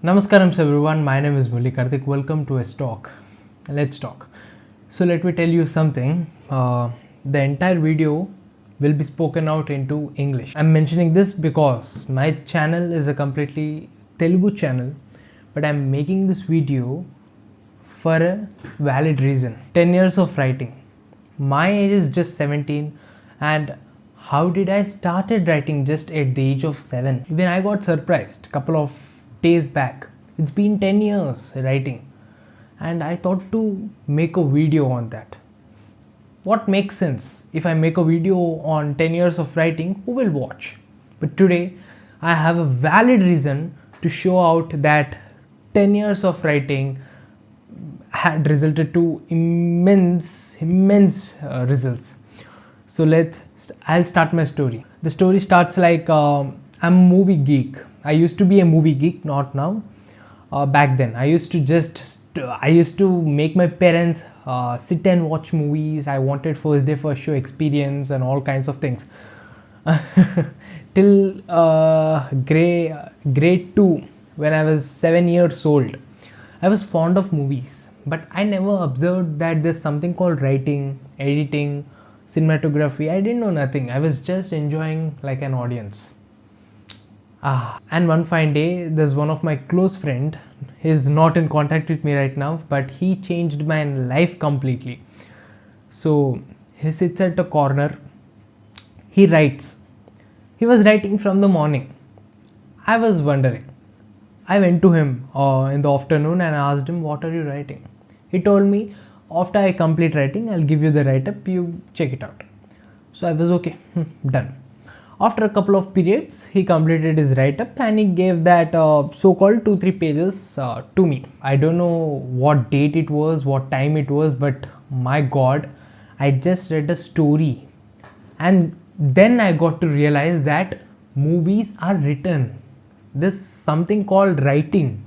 Namaskaram everyone, my name is Multilateral. Welcome to STalk. Let's talk. So let me tell you something. The entire video will be spoken out into English. I'm mentioning this because my channel is a completely Telugu channel, but I'm making this video for a valid reason. 10 years of writing. My age is just 17, and how did I started writing just at the age of 7? Even I got surprised couple of days back. It's been 10 years writing, and I thought to make a video on that. What makes sense? If I make a video on 10 years of writing, who will watch? But today I have a valid reason to show out that 10 years of writing had resulted to immense results. So I'll start my story. The story starts like I'm a movie geek. I used to be a movie geek, not now. Back then, I used to make my parents sit and watch movies. I wanted first day first show experience and all kinds of things. Till grade 2, when I was 7 years old, I was fond of movies, but I never observed that there's something called writing, editing, cinematography. I didn't know nothing. I was just enjoying like an audience. And one fine day, there's one of my close friend. He's not in contact with me right now, but he changed my life completely. So he sits at a corner. He writes. He was writing from the morning. I was wondering. I went to him in the afternoon and asked him, "What are you writing?" He told me, "After I complete writing, I'll give you the write-up. You check it out." So I was okay, done. After a couple of periods, he completed his write-up and he gave that so-called 2-3 pages to me. I don't know what date it was, what time it was, but my God, I just read a story. And then I got to realize that movies are written. There's something called writing.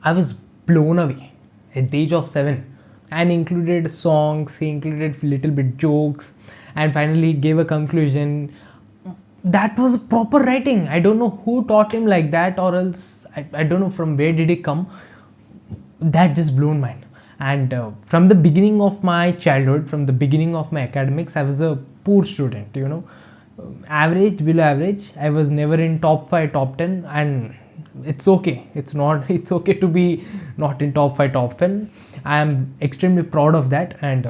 I was blown away at the age of 7. And included songs, he included little bit jokes, and finally he gave a conclusion. That was proper writing. I don't know who taught him like that, or else I don't know from where did it come. That just blew my mind. And from the beginning of my childhood, from the beginning of my academics, I was a poor student, average, below average. I was never in top 5, top 10, and it's okay. It's okay to be not in top 5, top 10. I am extremely proud of that, and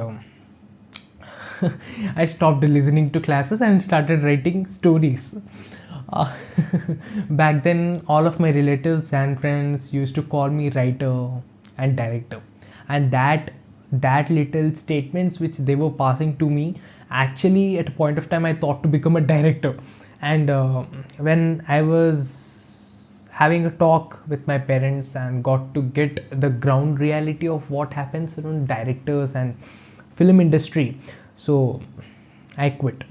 I stopped listening to classes and started writing stories. Back then, all of my relatives and friends used to call me writer and director, and that little statements which they were passing to me, actually at a point of time I thought to become a director. And when I was having a talk with my parents and got to get the ground reality of what happens around directors and film industry, so I quit.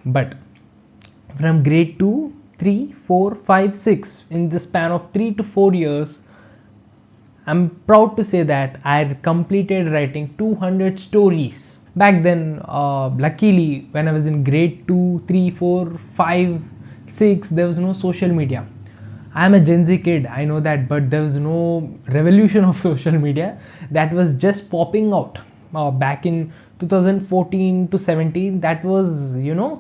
But from grade 2, 3, 4, 5, 6, in the span of 3 to 4 years, I'm proud to say that I completed writing 200 stories. Back then, luckily, when I was in grade 2, 3, 4, 5, 6, there was no social media. I'm a Gen Z kid, I know that, but there was no revolution of social media that was just popping out back in 2014 to 17. That was, a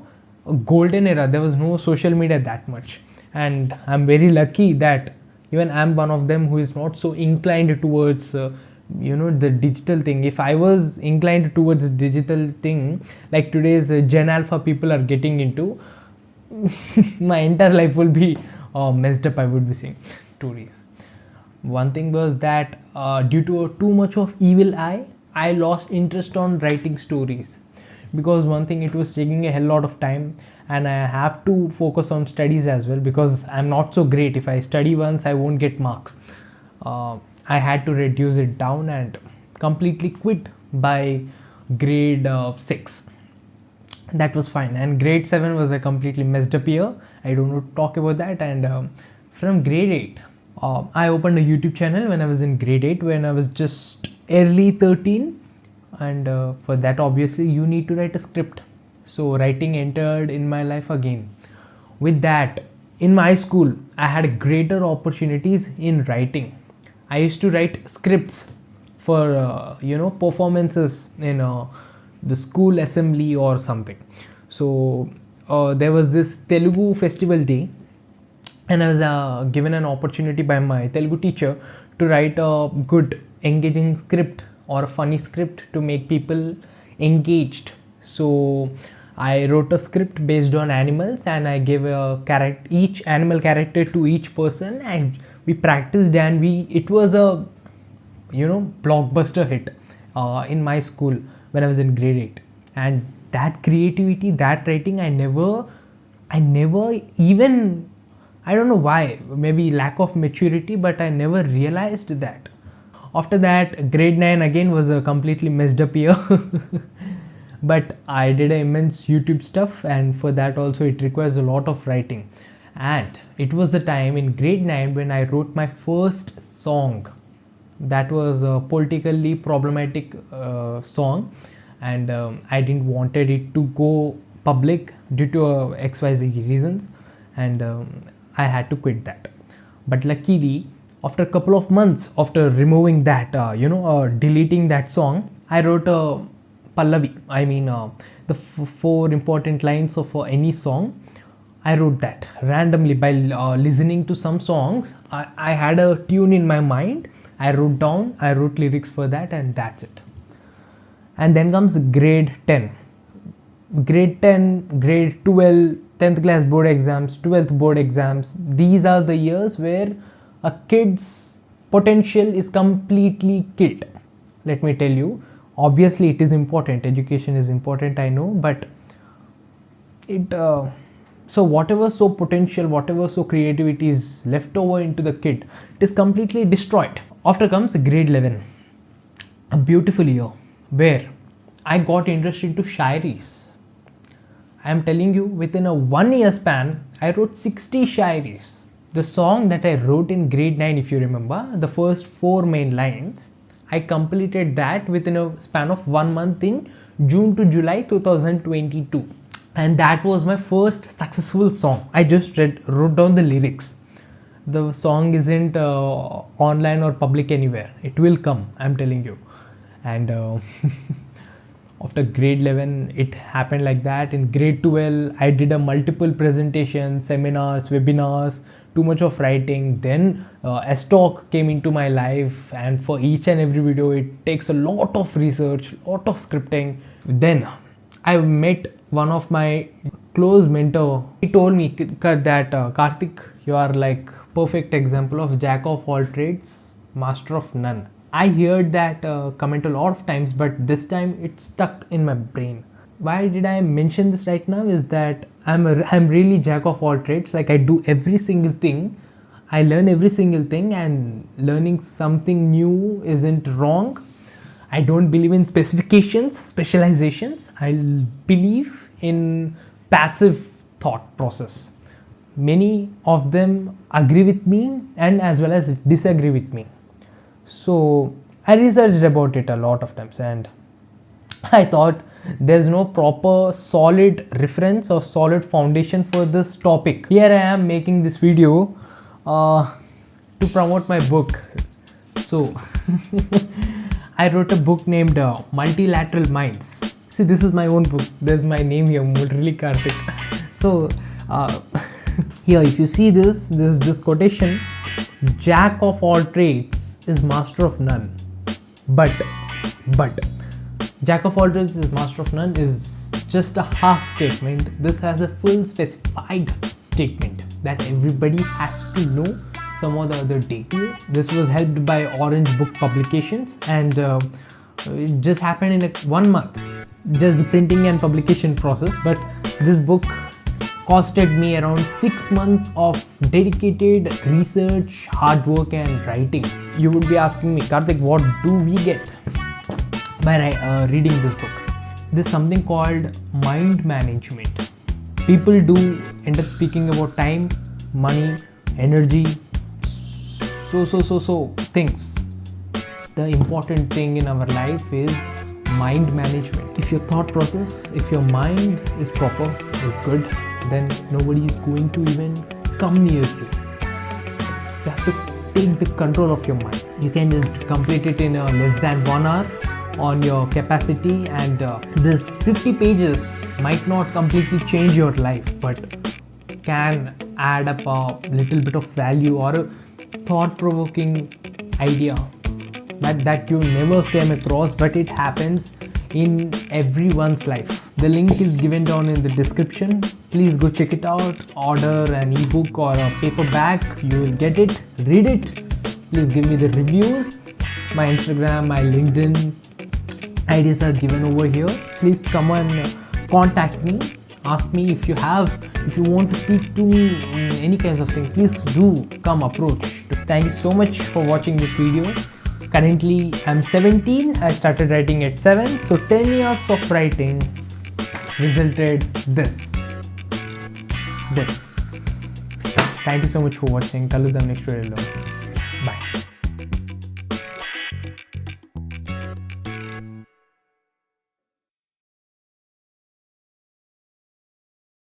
golden era. There was no social media that much, and I'm very lucky that even I'm one of them who is not so inclined towards the digital thing. If I was inclined towards digital thing like today's Gen Alpha people are getting into, my entire life will be messed up. I would be saying stories. One thing was that due to too much of evil eye, I lost interest on writing stories, because one thing, it was taking a hell lot of time, and I have to focus on studies as well, because I'm not so great. If I study once, I won't get marks. I had to reduce it down and completely quit by grade 6. That was fine, and grade 7 was a completely messed up year. I don't want to talk about that. And from grade 8, I opened a YouTube channel when I was in grade 8, when I was just early 13, and for that obviously you need to write a script. So writing entered in my life again. With that, In my school, I had greater opportunities in writing. I used to write scripts for performances in the school assembly or something. So there was this Telugu festival day, and I was given an opportunity by my Telugu teacher to write a good engaging script or a funny script to make people engaged. So I wrote a script based on animals, and I gave each animal character to each person, and we practiced, and it was a blockbuster hit in my school when I was in grade 8. And that creativity, that writing, I never even, I don't know why, maybe lack of maturity, but I never realized that. After that, grade 9 again was a completely messed up year. But I did immense YouTube stuff, and for that also it requires a lot of writing. And it was the time in grade 9 when I wrote my first song. That was a politically problematic song, and I didn't wanted it to go public due to XYZ reasons, and I had to quit that. But luckily, after a couple of months after removing that, deleting that song, I wrote a Pallavi. I mean, the four important lines of any song. I wrote that randomly by listening to some songs. I had a tune in my mind. I wrote lyrics for that, and that's it. And then comes grade 10. Grade 10, grade 12, 10th class board exams, 12th board exams. These are the years where a kid's potential is completely killed. Let me tell you. Obviously, it is important. Education is important, I know, but so whatever so potential, whatever so creativity is left over into the kid, it is completely destroyed. After comes grade 11, a beautiful year where I got interested into shairis. I am telling you, within a 1 year span, I wrote 60 shairis. The song that I wrote in grade 9, if you remember, the first 4 main lines, I completed that within a span of 1 month in June to July 2022. And that was my first successful song. I just wrote down the lyrics. The song isn't online or public anywhere. It will come, I'm telling you. And after grade 11, it happened like that. In grade 12, I did a multiple presentations, seminars, webinars, too much of writing. Then STalk came into my life, and for each and every video, it takes a lot of research, lot of scripting. Then I met one of my close mentor. He told me that Karthik, you are like perfect example of jack of all trades, master of none. I heard that comment a lot of times, but this time it stuck in my brain. Why did I mention this right now is that I'm really jack of all trades. Like, I do every single thing. I learn every single thing, and learning something new isn't wrong. I don't believe in specializations. I believe in passive thought process. Many of them agree with me and as well as disagree with me. So I researched about it a lot of times, and I thought there's no proper solid reference or solid foundation for this topic. Here I am making this video to promote my book. So I wrote a book named Multilateral Minds. See, this is my own book. There's my name here, Multilateral Karthik. So here, if you see this quotation, jack of all trades is master of none. But jack of all trades is master of none is just a half statement. This has a full specified statement that everybody has to know some or the other day. This was helped by Orange Book Publications, and it just happened in 1 month, just the printing and publication process. But this book costed me around 6 months of dedicated research, hard work and writing. You would be asking me, Karthik, what do we get by reading this book? There's something called mind management. People do end up speaking about time, money, energy, so things. The important thing in our life is mind management. If your thought process, if your mind is proper, is good, then nobody is going to even come near you. You have to take the control of your mind. You can just complete it in less than 1 hour on your capacity, and this 50 pages might not completely change your life, but can add up a little bit of value or a thought-provoking idea that you never came across, but it happens in everyone's life. The link is given down in the description. Please go check it out. Order an ebook or a paperback. You will get it. Read it. Please give me the reviews. My Instagram, my LinkedIn IDs are given over here. Please come and contact me. Ask me if you want to speak to me in any kinds of thing. Please do come approach. Thank you so much for watching this video. Currently I'm 17. I started writing at 7. So 10 years of writing resulted this. Thank you so much for watching. Kaludam next video. Bye.